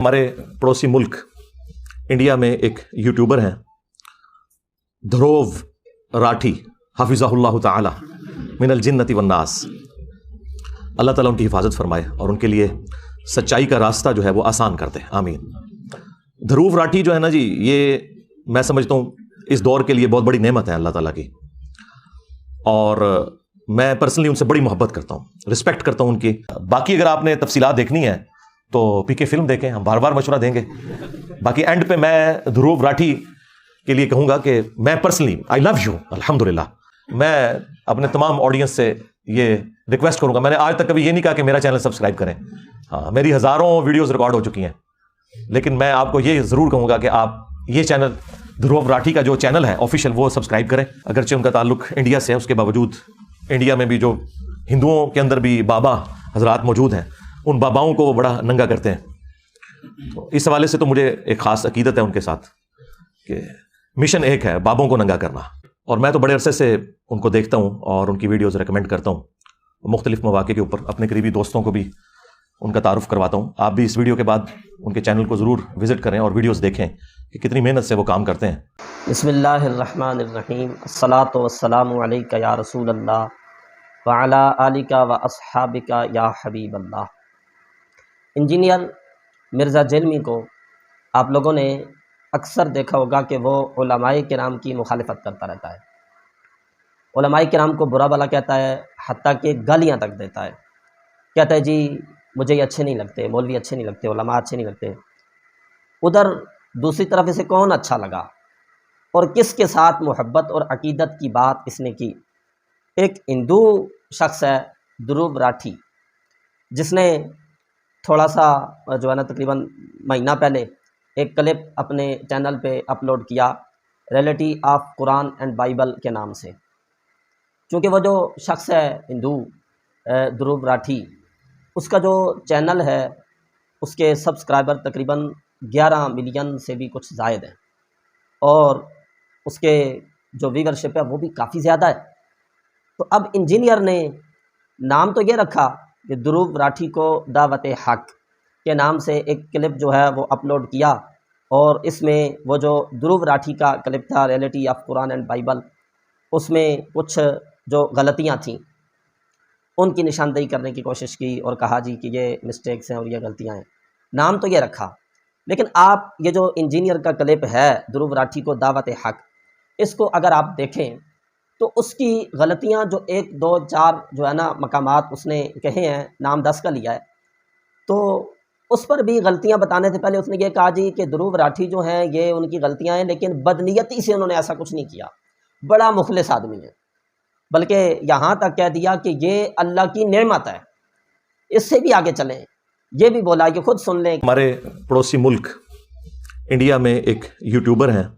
ہمارے پڑوسی ملک انڈیا میں ایک یوٹیوبر ہیں دھروو راٹھی حفظہ اللہ تعالی من الجنت والناس. اللہ تعالیٰ ان کی حفاظت فرمائے اور ان کے لیے سچائی کا راستہ جو ہے وہ آسان کر دے، آمین. دھروو راٹھی جو ہے نا جی، یہ میں سمجھتا ہوں اس دور کے لیے بہت بڑی نعمت ہے اللہ تعالیٰ کی، اور میں پرسنلی ان سے بڑی محبت کرتا ہوں، رسپیکٹ کرتا ہوں ان کی. باقی اگر آپ نے تفصیلات دیکھنی ہے تو پی کے فلم دیکھیں، ہم بار بار مشورہ دیں گے. باقی اینڈ پہ میں دھروو راٹھی کے لیے کہوں گا کہ میں پرسنلی آئی لو یو الحمدللہ. میں اپنے تمام آڈینس سے یہ ریکویسٹ کروں گا، میں نے آج تک کبھی یہ نہیں کہا کہ میرا چینل سبسکرائب کریں، ہاں میری ہزاروں ویڈیوز ریکارڈ ہو چکی ہیں، لیکن میں آپ کو یہ ضرور کہوں گا کہ آپ یہ چینل دھروو راٹھی کا جو چینل ہے آفیشیل وہ سبسکرائب کریں. اگرچہ ان کا تعلق انڈیا سے ہے، اس کے باوجود انڈیا میں بھی جو ہندوؤں کے اندر بھی بابا حضرات موجود ہیں، ان باباؤں کو وہ بڑا ننگا کرتے ہیں. تو اس حوالے سے تو مجھے ایک خاص عقیدت ہے ان کے ساتھ کہ مشن ایک ہے، بابوں کو ننگا کرنا. اور میں تو بڑے عرصے سے ان کو دیکھتا ہوں اور ان کی ویڈیوز ریکمینڈ کرتا ہوں مختلف مواقع کے اوپر، اپنے قریبی دوستوں کو بھی ان کا تعارف کرواتا ہوں. آپ بھی اس ویڈیو کے بعد ان کے چینل کو ضرور وزٹ کریں اور ویڈیوز دیکھیں کہ کتنی محنت سے وہ کام کرتے ہیں. بسم اللہ الرحمن الرحیم. الصلاۃ والسلام علیک یا رسول اللہ وعلی آلک و اصحابک یا حبیب اللہ. انجینئر مرزا جیلمی کو آپ لوگوں نے اکثر دیکھا ہوگا کہ وہ علماء کرام کی مخالفت کرتا رہتا ہے، علماء کرام کو برا بھلا کہتا ہے، حتیٰ کہ گالیاں تک دیتا ہے. کہتا ہے جی مجھے یہ اچھے نہیں لگتے، مولوی اچھے نہیں لگتے، علماء اچھے نہیں لگتے. ادھر دوسری طرف اسے کون اچھا لگا اور کس کے ساتھ محبت اور عقیدت کی بات اس نے کی؟ ایک ہندو شخص ہے دھروو راٹھی، جس نے تھوڑا سا جو ہے نا تقریباً مہینہ پہلے ایک کلپ اپنے چینل پہ اپلوڈ کیا reality of Quran and Bible کے نام سے. چونکہ وہ جو شخص ہے ہندو دھروو راٹھی، اس کا جو چینل ہے اس کے سبسکرائبر تقریباً 11 ملین سے بھی کچھ زائد ہیں، اور اس کے جو ویورشپ ہے وہ بھی کافی زیادہ ہے. تو اب انجینئر نے نام تو یہ رکھا کہ دھروو راٹھی کو دعوت حق کے نام سے ایک کلپ جو ہے وہ اپلوڈ کیا، اور اس میں وہ جو دھروو راٹھی کا کلپ تھا reality of Quran and Bible, اس میں کچھ جو غلطیاں تھیں ان کی نشاندہی کرنے کی کوشش کی اور کہا جی کہ یہ مسٹیکس ہیں اور یہ غلطیاں ہیں. نام تو یہ رکھا، لیکن آپ یہ جو انجینئر کا کلپ ہے دھروو راٹھی کو دعوت حق، اس کو اگر آپ دیکھیں تو اس کی غلطیاں جو 1 2 4 جو ہے نا مقامات اس نے کہے ہیں، نام 10 کا لیا ہے، تو اس پر بھی غلطیاں بتانے سے پہلے اس نے یہ کہا جی کہ دھروو راٹھی جو ہیں یہ ان کی غلطیاں ہیں، لیکن بدنیتی سے انہوں نے ایسا کچھ نہیں کیا، بڑا مخلص آدمی ہے. بلکہ یہاں تک کہہ دیا کہ یہ اللہ کی نعمت ہے. اس سے بھی آگے چلیں، یہ بھی بولا کہ خود سن لیں. ہمارے پڑوسی ملک انڈیا میں ایک یوٹیوبر ہیں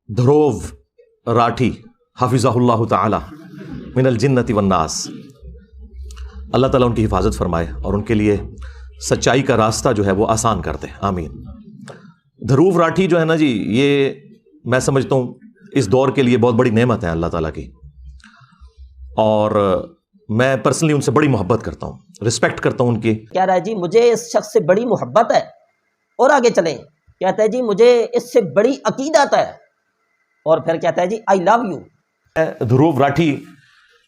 دھروو راٹھی حفظہ اللہ تعالی من الجنت والناس. اللہ تعالیٰ ان کی حفاظت فرمائے اور ان کے لیے سچائی کا راستہ جو ہے وہ آسان کر دے، آمین. دھروو راٹھی جو ہے نا جی، یہ میں سمجھتا ہوں اس دور کے لیے بہت بڑی نعمت ہے اللہ تعالیٰ کی، اور میں پرسنلی ان سے بڑی محبت کرتا ہوں، رسپیکٹ کرتا ہوں ان کی. کہہ رہا ہے جی مجھے اس شخص سے بڑی محبت ہے، اور آگے چلیں کہتا ہے جی مجھے اس سے بڑی عقیدت ہے، اور پھر کہتا ہے جی آئی لو یو. میں دھروو راٹھی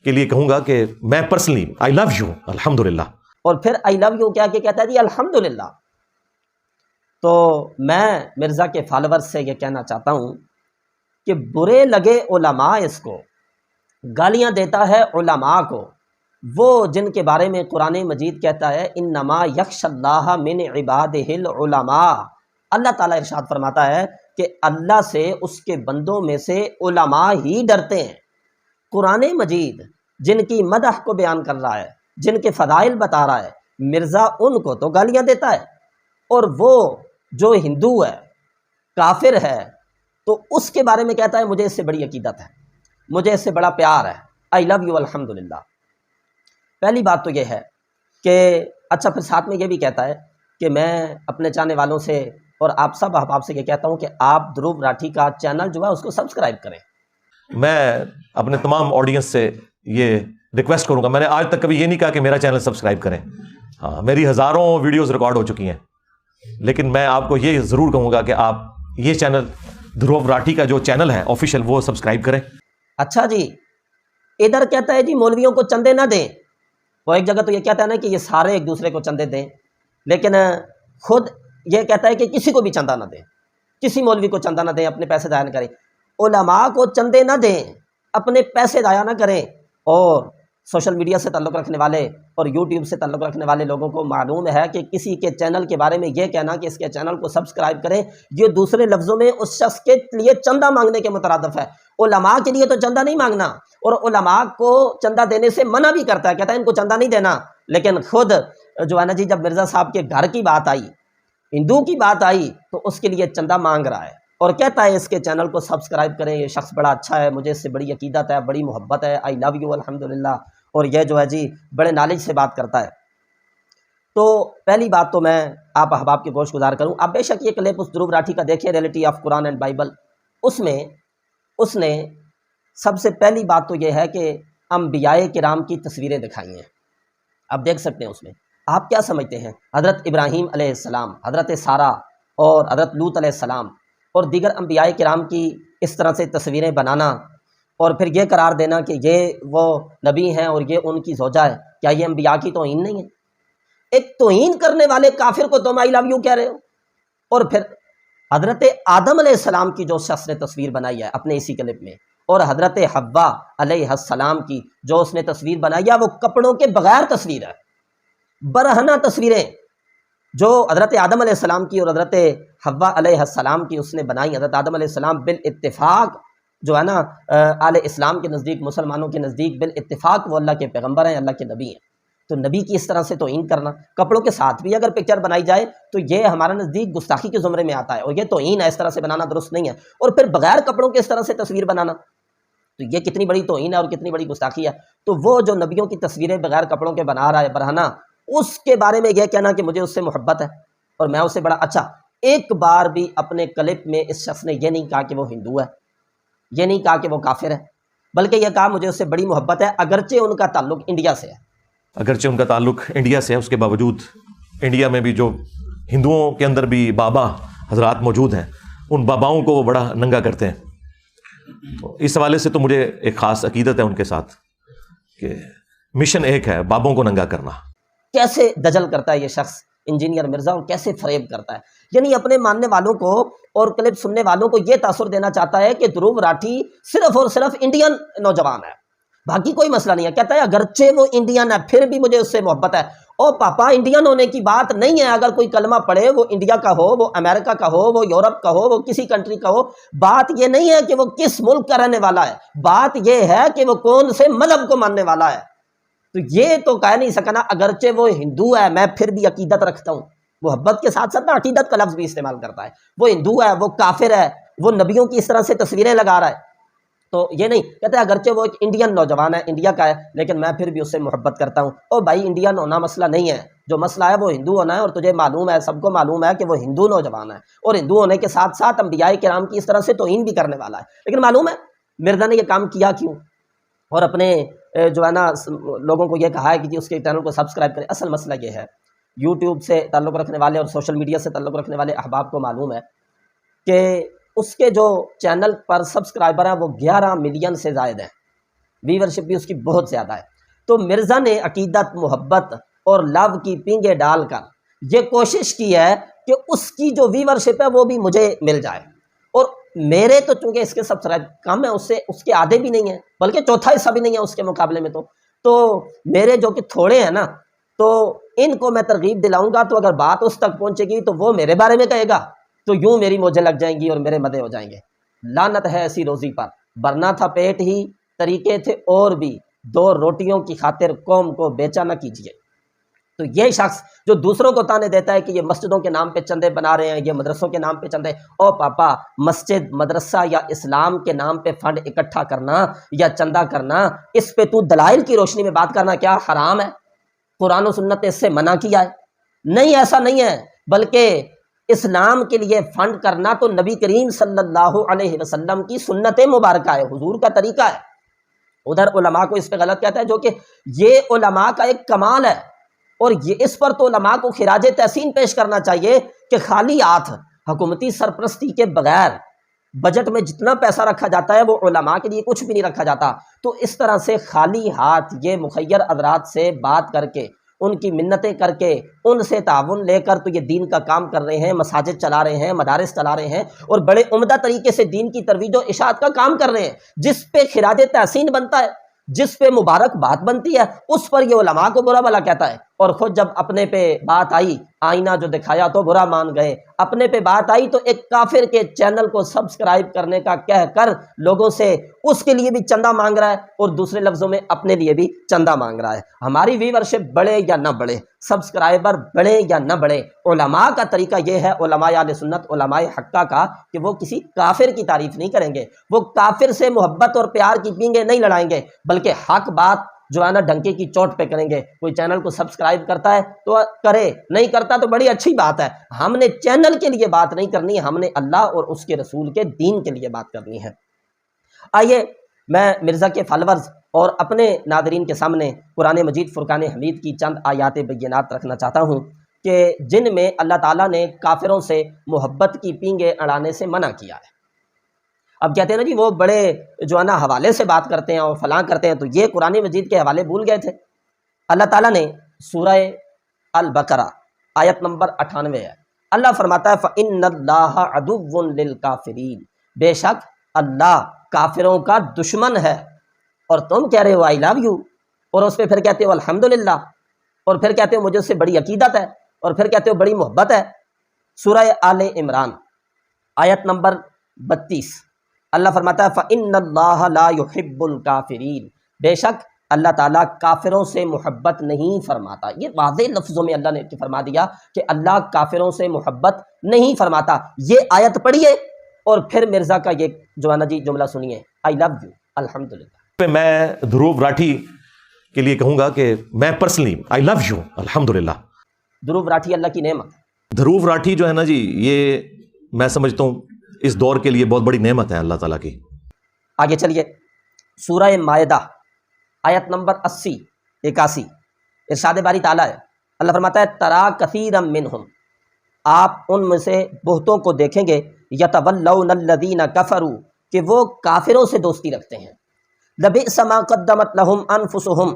کے لیے کہوں گا کہ میں پرسنلی آئی لو یو الحمدللہ. اور پھر آئی لو یو کیا کہ کہتا ہے جی الحمدللہ. تو میں مرزا کے فالورز سے یہ کہنا چاہتا ہوں کہ برے لگے علماء اس کو، گالیاں دیتا ہے علماء کو، وہ جن کے بارے میں قرآن مجید کہتا ہے انما یخشی اللہ من عبادہ العلماء. اللہ تعالیٰ ارشاد فرماتا ہے کہ اللہ سے اس کے بندوں میں سے علماء ہی ڈرتے ہیں. قرآن مجید جن کی مدح کو بیان کر رہا ہے، جن کے فضائل بتا رہا ہے، مرزا ان کو تو گالیاں دیتا ہے، اور وہ جو ہندو ہے، کافر ہے، تو اس کے بارے میں کہتا ہے مجھے اس سے بڑی عقیدت ہے، مجھے اس سے بڑا پیار ہے، آئی لو یو الحمدللہ. پہلی بات تو یہ ہے کہ اچھا، پھر ساتھ میں یہ بھی کہتا ہے کہ میں اپنے چاہنے والوں سے اور آپ سب احباب سے یہ کہتا ہوں کہ آپ دھروو راٹھی کا چینل جو ہے اس کو سبسکرائب کریں. میں اپنے تمام آڈینس سے یہ ریکویسٹ کروں گا، میں نے آج تک کبھی یہ نہیں کہا کہ میرا چینل سبسکرائب کریں، ہاں میری ہزاروں ویڈیوز ریکارڈ ہو چکی ہیں، لیکن میں آپ کو یہ ضرور کہوں گا کہ آپ یہ چینل دھرو راٹھی کا جو چینل ہے آفیشیل وہ سبسکرائب کریں۔ اچھا جی، ادھر کہتا ہے جی مولویوں کو چندے نہ دیں، وہ ایک جگہ تو یہ کہتا ہے نا کہ یہ سارے ایک دوسرے کو چندے دیں، لیکن خود یہ کہتا ہے کہ کسی کو بھی چندہ نہ دیں، کسی مولوی کو چندہ نہ دیں، اپنے پیسے ضائع نہ کریں، علماء کو چندے نہ دیں، اپنے پیسے ضائع نہ کریں۔ اور سوشل میڈیا سے تعلق رکھنے والے اور یوٹیوب سے تعلق رکھنے والے لوگوں کو معلوم ہے کہ کسی کے چینل کے بارے میں یہ کہنا کہ اس کے چینل کو سبسکرائب کریں، یہ دوسرے لفظوں میں اس شخص کے لیے چندہ مانگنے کے مترادف ہے۔ علماء کے لیے تو چندہ نہیں مانگنا، اور علماء کو چندہ دینے سے منع بھی کرتا ہے، کہتا ہے ان کو چندہ نہیں دینا، لیکن خود جو ہے نا جی، جب مرزا صاحب کے گھر کی بات آئی، ہندو کی بات آئی، تو اس کے لیے چندہ مانگ رہا ہے اور کہتا ہے اس کے چینل کو سبسکرائب کریں، یہ شخص بڑا اچھا ہے، مجھے اس سے بڑی عقیدت ہے، بڑی محبت ہے، آئی لو یو الحمدللہ، اور یہ جو ہے جی بڑے نالج سے بات کرتا ہے۔ تو پہلی بات تو میں آپ احباب کے گوش گزار کروں، آپ بے شک یہ کلپ اس دھرو راٹھی کا دیکھیں، reality of Quran and Bible, اس میں اس نے سب سے پہلی بات تو یہ ہے کہ انبیاء کرام کی تصویریں دکھائی ہیں، آپ دیکھ سکتے ہیں اس میں۔ آپ کیا سمجھتے ہیں حضرت ابراہیم علیہ السلام، حضرت سارہ اور حضرت لوط علیہ السلام اور دیگر انبیاء کرام کی اس طرح سے تصویریں بنانا اور پھر یہ قرار دینا کہ یہ وہ نبی ہیں اور یہ ان کی زوجہ ہے، کیا یہ انبیاء کی توہین نہیں ہے؟ ایک توہین کرنے والے کافر کو تم آئی لو یو کہہ رہے ہو، اور پھر حضرت آدم علیہ السلام کی جو شخص نے تصویر بنائی ہے اپنے اسی کلپ میں، اور حضرت حوا علیہ السلام کی جو اس نے تصویر بنائی ہے وہ کپڑوں کے بغیر تصویر ہے، برہنہ تصویریں جو حضرت آدم علیہ السلام کی اور حضرت حوا علیہ السلام کی اس نے بنائی۔ حضرت آدم علیہ السلام بالاتفاق جو ہے نا اہل اسلام کے نزدیک، مسلمانوں کے نزدیک بالاتفاق وہ اللہ کے پیغمبر ہیں، اللہ کے نبی ہیں، تو نبی کی اس طرح سے توہین کرنا، کپڑوں کے ساتھ بھی اگر پکچر بنائی جائے تو یہ ہمارا نزدیک گستاخی کے زمرے میں آتا ہے، اور یہ توہین ہے، اس طرح سے بنانا درست نہیں ہے۔ اور پھر بغیر کپڑوں کے اس طرح سے تصویر بنانا تو یہ کتنی بڑی توہین ہے اور کتنی بڑی گستاخی ہے۔ تو وہ جو نبیوں کی تصویریں بغیر کپڑوں کے بنا رہا ہے برہنہ، اس کے بارے میں یہ کہنا کہ مجھے اس سے محبت ہے اور میں اسے بڑا اچھا، ایک بار بھی اپنے کلپ میں اس شخص نے یہ نہیں کہا کہ وہ ہندو ہے، یہ نہیں کہا کہ وہ کافر ہے، بلکہ یہ کہا مجھے اس سے بڑی محبت ہے، اگرچہ ان کا تعلق انڈیا سے ہے، اگرچہ ان کا تعلق انڈیا سے ہے، اس کے باوجود انڈیا میں بھی جو ہندوؤں کے اندر بھی بابا حضرات موجود ہیں، ان باباؤں کو وہ بڑا ننگا کرتے ہیں۔ اس حوالے سے تو مجھے ایک خاص عقیدت ہے ان کے ساتھ کہ مشن ایک ہے، بابوں کو ننگا کرنا۔ کیسے دجل کرتا ہے یہ شخص انجینئر مرزا، اور کیسے فریب کرتا ہے، یعنی اپنے ماننے والوں کو اور کلپ سننے والوں کو یہ تاثر دینا چاہتا ہے کہ دھرو راٹھی صرف اور صرف انڈین نوجوان ہے، باقی کوئی مسئلہ نہیں ہے۔ کہتا ہے اگرچہ وہ انڈین ہے پھر بھی مجھے اس سے محبت ہے۔ او پاپا، انڈین ہونے کی بات نہیں ہے، اگر کوئی کلمہ پڑھے وہ انڈیا کا ہو، وہ امریکہ کا ہو، وہ یورپ کا ہو، وہ کسی کنٹری کا ہو، بات یہ نہیں ہے کہ وہ کس ملک کا رہنے والا ہے، بات یہ ہے کہ وہ کون سے مذہب کو ماننے والا ہے۔ تو یہ تو کہہ نہیں سکنا اگرچہ وہ ہندو ہے میں پھر بھی عقیدت رکھتا ہوں، محبت کے ساتھ ساتھ عقیدت کا لفظ بھی استعمال کرتا ہے، وہ ہندو ہے، وہ کافر ہے، وہ نبیوں کی اس طرح سے تصویریں لگا رہا ہے، تو یہ نہیں کہتے اگرچہ وہ ایک انڈین نوجوان ہے، انڈیا کا ہے، لیکن میں پھر بھی اس سے محبت کرتا ہوں۔ او بھائی، انڈین ہونا مسئلہ نہیں ہے، جو مسئلہ ہے وہ ہندو ہونا ہے، اور تجھے معلوم ہے، سب کو معلوم ہے کہ وہ ہندو نوجوان ہے، اور ہندو ہونے کے ساتھ ساتھ انبیاء کرام کی اس طرح سے توہین بھی کرنے والا ہے، لیکن معلوم ہے مرزا نے یہ کام کیا کیوں، اور اپنے جو ہے نا لوگوں کو یہ کہا ہے کہ جی اس کے چینل کو سبسکرائب کریں۔ اصل مسئلہ یہ ہے، یوٹیوب سے تعلق رکھنے والے اور سوشل میڈیا سے تعلق رکھنے والے احباب کو معلوم ہے کہ اس کے جو چینل پر سبسکرائبر ہیں وہ 11 ملین سے زائد ہیں، ویورشپ بھی اس کی بہت زیادہ ہے۔ تو مرزا نے عقیدت، محبت اور لو کی پینگے ڈال کر یہ کوشش کی ہے کہ اس کی جو ویورشپ ہے وہ بھی مجھے مل جائے، اور میرے تو چونکہ اس کے سبسکرائب کم ہے، اس کے آدھے بھی نہیں ہیں، بلکہ چوتھا حصہ بھی نہیں ہے اس کے مقابلے میں، تو میرے جو کہ تھوڑے ہیں نا، تو ان کو میں ترغیب دلاؤں گا، تو اگر بات اس تک پہنچے گی تو وہ میرے بارے میں کہے گا، تو یوں میری موجیں لگ جائیں گی اور میرے مدے ہو جائیں گے۔ لعنت ہے ایسی روزی پر، برنا تھا پیٹ ہی، طریقے تھے اور بھی، 2 روٹیوں کی خاطر قوم کو بیچا نہ کیجیے۔ تو یہ شخص جو دوسروں کو تانے دیتا ہے کہ یہ مسجدوں کے نام پہ چندے بنا رہے ہیں، یہ مدرسوں کے نام پہ چندے، او پاپا، مسجد، مدرسہ یا اسلام کے نام پہ فنڈ اکٹھا کرنا یا چندہ کرنا، اس پہ تو دلائل کی روشنی میں بات کرنا کیا حرام ہے؟ قرآن و سنت نے اس سے منع کیا ہے؟ نہیں، ایسا نہیں ہے، بلکہ اسلام کے لیے فنڈ کرنا تو نبی کریم صلی اللہ علیہ وسلم کی سنت مبارکہ ہے، حضور کا طریقہ ہے۔ ادھر علماء کو اس پہ غلط کہتا ہے، جو کہ یہ علماء کا ایک کمال ہے، اور یہ اس پر تو علماء کو خراج تحسین پیش کرنا چاہیے کہ خالی ہاتھ حکومتی سرپرستی کے بغیر بجٹ میں جتنا پیسہ رکھا جاتا ہے وہ علماء کے لیے کچھ بھی نہیں رکھا جاتا، تو اس طرح سے خالی ہاتھ یہ مخیر حضرات سے بات کر کے، ان کی منتیں کر کے، ان سے تعاون لے کر تو یہ دین کا کام کر رہے ہیں، مساجد چلا رہے ہیں، مدارس چلا رہے ہیں، اور بڑے عمدہ طریقے سے دین کی ترویج و اشاعت کا کام کر رہے ہیں، جس پہ خراج تحسین بنتا ہے، جس پہ مبارک بات بنتی ہے، اس پر یہ علماء کو برا بھلا کہتا ہے، اور خود جب اپنے پہ بات آئی، آئینہ جو دکھایا تو برا مان گئے، اپنے پہ بات آئی تو ایک کافر کے چینل کو سبسکرائب کرنے کا کہہ کر لوگوں سے اس کے لیے بھی چندہ مانگ رہا ہے، اور دوسرے لفظوں میں اپنے لیے بھی چندہ مانگ رہا ہے۔ ہماری ویورشپ بڑھے یا نہ بڑھے، سبسکرائبر بڑھے یا نہ بڑھے، علماء کا طریقہ یہ ہے، علماء اہل سنت، علماء حقہ کا، کہ وہ کسی کافر کی تعریف نہیں کریں گے، وہ کافر سے محبت اور پیار کی پینگیں نہیں لڑائیں گے، بلکہ حق بات جو ہے نا ڈنکے کی چوٹ پہ کریں گے۔ کوئی چینل کو سبسکرائب کرتا ہے تو کرے، نہیں کرتا تو بڑی اچھی بات ہے، ہم نے چینل کے لیے بات نہیں کرنی، ہم نے اللہ اور اس کے رسول کے دین کے لیے بات کرنی ہے۔ آئیے میں مرزا کے فالورز اور اپنے ناظرین کے سامنے قرآن مجید فرقان حمید کی چند آیات بینات رکھنا چاہتا ہوں کہ جن میں اللہ تعالیٰ نے کافروں سے محبت کی پینگیں اڑانے سے منع کیا ہے۔ اب کہتے ہیں نا جی وہ بڑے جو ہے نا حوالے سے بات کرتے ہیں اور فلاں کرتے ہیں، تو یہ قرآن مجید کے حوالے بھول گئے تھے۔ اللہ تعالیٰ نے سورہ البقرہ آیت نمبر 98 ہے، اللہ فرماتا ہے فَإِنَّ اللَّهَ عَدُوٌّ لِّلْكَافِرِينَ، بے شک اللہ کافروں کا دشمن ہے، اور تم کہہ رہے ہو آئی لو یو، اور اس پہ پھر کہتے ہو الحمدللہ، اور پھر کہتے ہو مجھے اس سے بڑی عقیدت ہے، اور پھر کہتے ہو بڑی محبت ہے۔ سورہ آل عمران آیت نمبر 32 اللہ فرماتا ہے فَإِنَّ اللَّهَ لَا يُحِبُّ الْكَافِرِينَ، بے شک اللہ تعالیٰ کافروں سے محبت نہیں فرماتا۔ یہ واضح لفظوں میں اللہ نے فرما دیا کہ اللہ کافروں سے محبت نہیں فرماتا۔ یہ آیت پڑھیے اور پھر مرزا کا یہ جو ہے نا جی جملہ سنیے، آئی لو یو الحمدللہ۔ میں دھروو راٹھی کے لیے کہوں گا کہ میں پرسنلی آئی لو یو الحمدللہ۔ دھروو راٹھی اللہ کی نعمت، دھروو راٹھی جو ہے نا جی یہ میں سمجھتا ہوں اس دور کے لیے بہت بڑی نعمت ہے اللہ تعالیٰ کی۔ آگے چلیے سورہ مائدہ آیت نمبر 81 ارشاد باری تعالیٰ ہے، اللہ فرماتا ہے ترا کثیرا منہم، آپ ان میں سے بہتوں کو دیکھیں گے، یتولون الذین کفروا، کہ وہ کافروں سے دوستی رکھتے ہیں، لبئس ما قدمت لہم انفسہم،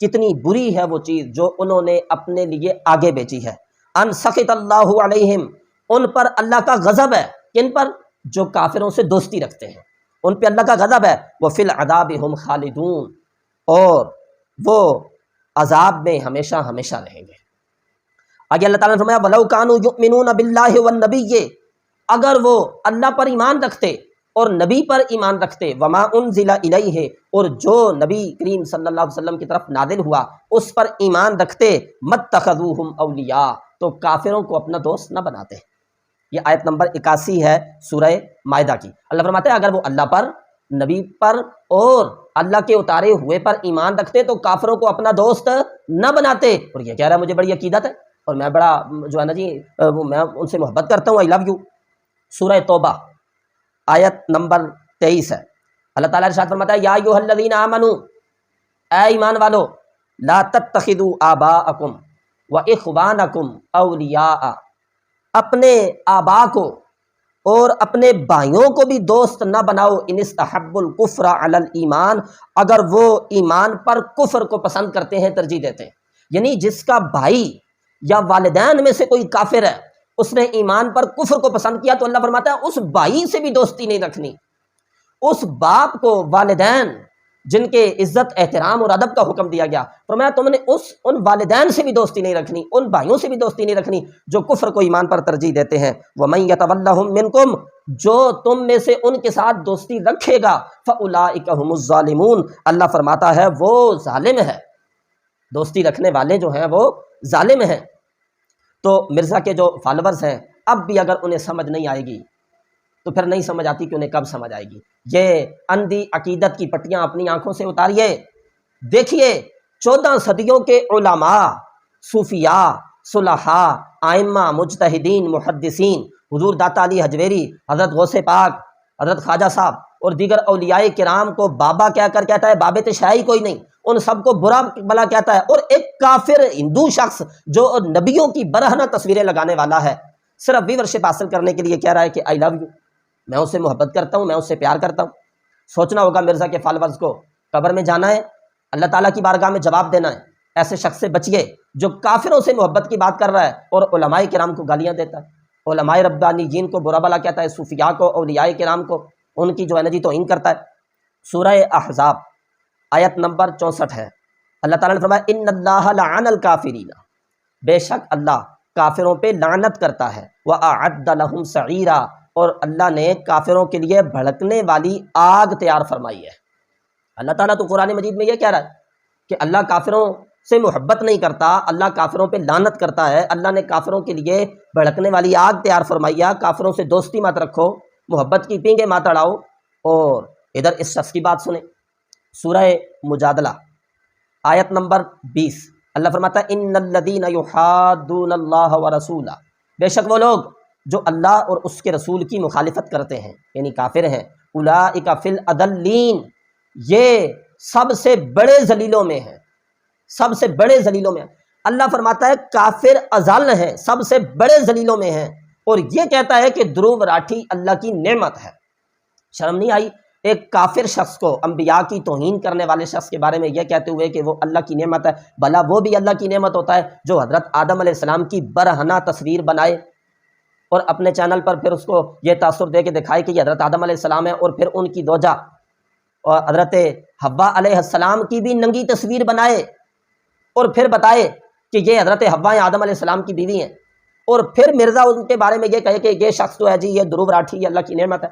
کتنی بری ہے وہ چیز جو انہوں نے اپنے لیے آگے بیچی ہے، ان سخط اللہ علیہم، ان پر اللہ کا غضب ہے، کن پر؟ جو کافروں سے دوستی رکھتے ہیں، ان پہ اللہ کا غضب ہے، وہ فی العذاب ہم خالدون، اور وہ عذاب میں ہمیشہ ہمیشہ رہیں گے۔ آگے اللہ تعالیٰ نے فرمایا وَلَوْ كَانُوا يُؤْمِنُونَ بِاللَّهِ وَالنَّبِيِّ، اگر وہ اللہ پر ایمان رکھتے اور نبی پر ایمان رکھتے، وَمَا أُنزِلَ إِلَيْهِ، اور جو نبی کریم صلی اللہ علیہ وسلم کی طرف نازل ہوا اس پر ایمان رکھتے، مَتَّخَذُوهُمْ أَوْلِيَاءَ، تو کافروں کو اپنا دوست نہ بناتے۔ یہ آیت نمبر 81 ہے سورہ مائدہ کی۔ اللہ فرماتا ہے اگر وہ اللہ پر، نبی پر اور اللہ کے اتارے ہوئے پر ایمان رکھتے تو کافروں کو اپنا دوست نہ بناتے، اور یہ کہہ رہا ہے مجھے بڑی عقیدت ہے اور میں بڑا جو ہے نا جی میں ان سے محبت کرتا ہوں، آئی لو یو۔ سورہ توبہ آیت نمبر 23 ہے، اللہ تعالیٰ ارشاد فرماتا ہے یا ایھا الذین آمنوا، اے ایمان والو، لا تتخذوا آباءکم واخوانکم اولیاء، اپنے آبا کو اور اپنے بھائیوں کو بھی دوست نہ بناؤ، ان استحب الکفر علی الایمان، اگر وہ ایمان پر کفر کو پسند کرتے ہیں، ترجیح دیتے ہیں، یعنی جس کا بھائی یا والدین میں سے کوئی کافر ہے، اس نے ایمان پر کفر کو پسند کیا، تو اللہ فرماتا ہے اس بھائی سے بھی دوستی نہیں رکھنی، اس باپ کو، والدین جن کے عزت احترام اور ادب کا حکم دیا گیا، فرمایا تم نے ان والدین سے بھی دوستی نہیں رکھنی، ان بھائیوں سے بھی دوستی نہیں رکھنی جو کفر کو ایمان پر ترجیح دیتے ہیں۔ وَمَن يَتَوَلَّهُم مِّنكُمْ، جو تم میں سے ان کے ساتھ دوستی رکھے گا، فَأُولَٰئِكَ هُمُ الظَّالِمُونَ، اللہ فرماتا ہے وہ ظالم ہے، دوستی رکھنے والے جو ہیں وہ ظالم ہیں۔ تو مرزا کے جو فالورز ہیں، اب بھی اگر انہیں سمجھ نہیں آئے گی تو پھر نہیں سمجھ آتی کہ انہیں کب سمجھ آئے گی۔ یہ اندھی عقیدت کی پٹیاں اپنی آنکھوں سے اتاریے، دیکھیے 14 صدیوں کے علماء، صوفیاء، صلحاء، ائمہ، مجتہدین، محدثین، حضور داتا علی حجویری، حضرت غوث پاک، حضرت خواجہ صاحب اور دیگر اولیاء کرام کو بابا کہہ کر کہتا ہے، بابے تو شاہی کوئی نہیں، ان سب کو برا بلا کہتا ہے، اور ایک کافر ہندو شخص جو نبیوں کی برہنہ تصویریں لگانے والا ہے، صرف ویورشپ حاصل کرنے کے لیے کہہ رہا ہے کہ آئی لو یو، میں اس سے محبت کرتا ہوں، میں اس سے پیار کرتا ہوں۔ سوچنا ہوگا مرزا کے فالورز کو، قبر میں جانا ہے، اللہ تعالیٰ کی بارگاہ میں جواب دینا ہے۔ ایسے شخص سے بچیے جو کافروں سے محبت کی بات کر رہا ہے اور علماء کرام کو گالیاں دیتا ہے، علماء ربانیین کو برا بھلا کہتا ہے، صوفیاء کو، اولیاء کرام کو، ان کی جو ہے نا جی توہین کرتا ہے۔ سورہ احزاب آیت نمبر 64 ہے، اللہ تعالیٰ نے فرمایا ان اللہ لعن الکافرین، بے شک اللہ کافروں پہ لعنت کرتا ہے، وَأَعَدَّ لَهُمْ سَعِيرًا، اور اللہ نے کافروں کے لیے بھڑکنے والی آگ تیار فرمائی ہے۔ اللہ تعالیٰ تو قرآن مجید میں یہ کہہ رہا ہے کہ اللہ کافروں سے محبت نہیں کرتا، اللہ کافروں پہ لعنت کرتا ہے، اللہ نے کافروں کے لیے بھڑکنے والی آگ تیار فرمائی ہے، کافروں سے دوستی مت رکھو، محبت کی پینگیں مت اڑاؤ۔ اور ادھر اس شخص کی بات سنیں، سورہ مجادلہ آیت نمبر 20، اللہ فرماتا ہے ان الذین یحادون اللہ ورسولہ، بے شک وہ لوگ جو اللہ اور اس کے رسول کی مخالفت کرتے ہیں، یعنی کافر ہیں، اولئک فی الاضلین، یہ سب سے بڑے ذلیلوں میں ہیں، سب سے بڑے ذلیلوں میں ہیں۔ اللہ فرماتا ہے کافر اضل ہیں، سب سے بڑے ذلیلوں میں ہیں، اور یہ کہتا ہے کہ دھرو راٹھی اللہ کی نعمت ہے۔ شرم نہیں آئی ایک کافر شخص کو انبیاء کی توہین کرنے والے شخص کے بارے میں یہ کہتے ہوئے کہ وہ اللہ کی نعمت ہے؟ بھلا وہ بھی اللہ کی نعمت ہوتا ہے جو حضرت آدم علیہ السلام کی برہنہ تصویر بنائے اور اپنے چینل پر پھر اس کو یہ تاثر دے کے دکھائے کہ یہ حضرت آدم علیہ السلام ہے، اور پھر ان کی زوجہ اور حضرت حوا علیہ السلام کی بھی ننگی تصویر بنائے اور پھر بتائے کہ یہ حضرت حوا آدم علیہ السلام کی بیوی ہیں، اور پھر مرزا ان کے بارے میں یہ کہے کہ یہ شخص جو ہے جی یہ دھرو راٹھی، یہ اللہ کی نعمت ہے۔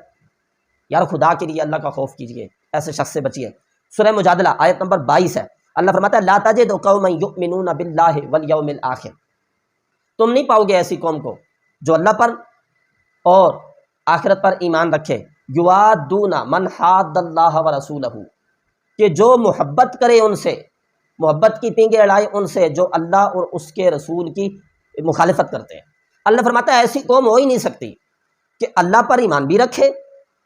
یار خدا کے لیے اللہ کا خوف کیجئے، ایسے شخص سے بچیے۔ سورہ مجادلہ آیت نمبر 22 ہے، اللہ فرماتا ہے لا تجد قوما یؤمنون باللہ والیوم الآخر، تم نہیں پاؤ گے ایسی قوم کو جو اللہ پر اور آخرت پر ایمان رکھے، یوادون من حاد اللہ ورسولہ، کہ جو محبت کرے ان سے، محبت کی پینگیں اڑائے ان سے جو اللہ اور اس کے رسول کی مخالفت کرتے ہیں۔ اللہ فرماتا ہے ایسی قوم ہو ہی نہیں سکتی کہ اللہ پر ایمان بھی رکھے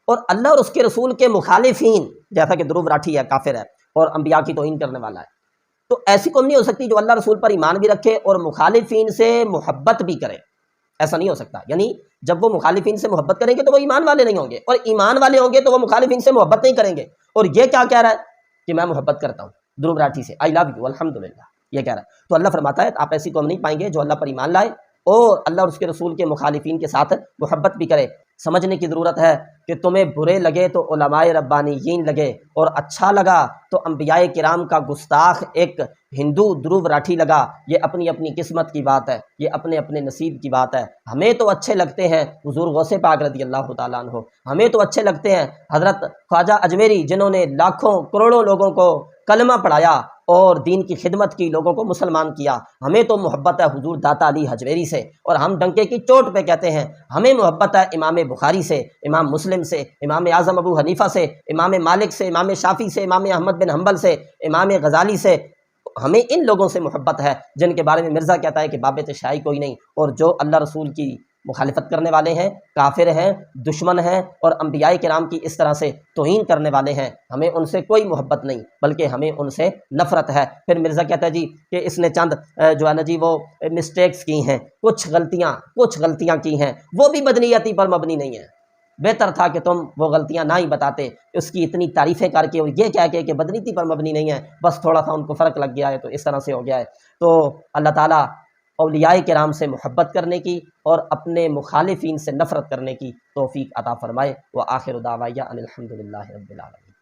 اور اللہ اور اس کے رسول کے مخالفین، جیسا کہ دھرو راٹھی ہے، کافر ہے اور انبیاء کی توہین کرنے والا ہے، تو ایسی قوم نہیں ہو سکتی جو اللہ رسول پر ایمان بھی رکھے اور مخالفین سے محبت بھی کرے، ایسا نہیں ہو سکتا۔ یعنی جب وہ مخالفین سے محبت کریں گے تو وہ ایمان والے نہیں ہوں گے، اور ایمان والے ہوں گے تو وہ مخالفین سے محبت نہیں کریں گے۔ اور یہ کیا کہہ رہا ہے کہ میں محبت کرتا ہوں دھرو راٹھی سے، آئی لو یو، الحمدللہ، یہ کہہ رہا ہے۔ تو اللہ فرماتا ہے آپ ایسی قوم نہیں پائیں گے جو اللہ پر ایمان لائے اور اللہ اور اس کے رسول کے مخالفین کے ساتھ محبت بھی کرے۔ سمجھنے کی ضرورت ہے کہ تمہیں برے لگے تو علماء ربانیین لگے، اور اچھا لگا تو انبیاء کرام کا گستاخ ایک ہندو دھرو راٹھی لگا، یہ اپنی اپنی قسمت کی بات ہے، یہ اپنے اپنے نصیب کی بات ہے۔ ہمیں تو اچھے لگتے ہیں حضور غوث پاک رضی اللہ تعالیٰ عنہ، ہمیں تو اچھے لگتے ہیں حضرت خواجہ اجمیری جنہوں نے لاکھوں کروڑوں لوگوں کو کلمہ پڑھایا اور دین کی خدمت کی، لوگوں کو مسلمان کیا۔ ہمیں تو محبت ہے حضور داتا علی حجویری سے، اور ہم ڈنکے کی چوٹ پہ کہتے ہیں ہمیں محبت ہے امام بخاری سے، امام مسلم سے، امام اعظم ابو حنیفہ سے، امام مالک سے، امام شافعی سے، امام احمد بن حنبل سے، امام غزالی سے۔ ہمیں ان لوگوں سے محبت ہے جن کے بارے میں مرزا کہتا ہے کہ باب تشیع کوئی نہیں، اور جو اللہ رسول کی مخالفت کرنے والے ہیں، کافر ہیں، دشمن ہیں، اور انبیاء کرام کی اس طرح سے توہین کرنے والے ہیں، ہمیں ان سے کوئی محبت نہیں بلکہ ہمیں ان سے نفرت ہے۔ پھر مرزا کہتا ہے جی کہ اس نے چند جو ہے نا جی وہ مسٹیکس کی ہیں، کچھ غلطیاں کی ہیں، وہ بھی بدنیتی پر مبنی نہیں ہیں، بہتر تھا کہ تم وہ غلطیاں نہ ہی بتاتے، اس کی اتنی تعریفیں کر کے اور یہ کہہ کے کہ بدنیتی پر مبنی نہیں ہے، بس تھوڑا سا ان کو فرق لگ گیا ہے تو اس طرح سے ہو گیا ہے۔ تو اللہ تعالیٰ اولیاء کرام سے محبت کرنے کی اور اپنے مخالفین سے نفرت کرنے کی توفیق عطا فرمائے۔ وآخر دعوایا ان الحمدللہ رب العالمین۔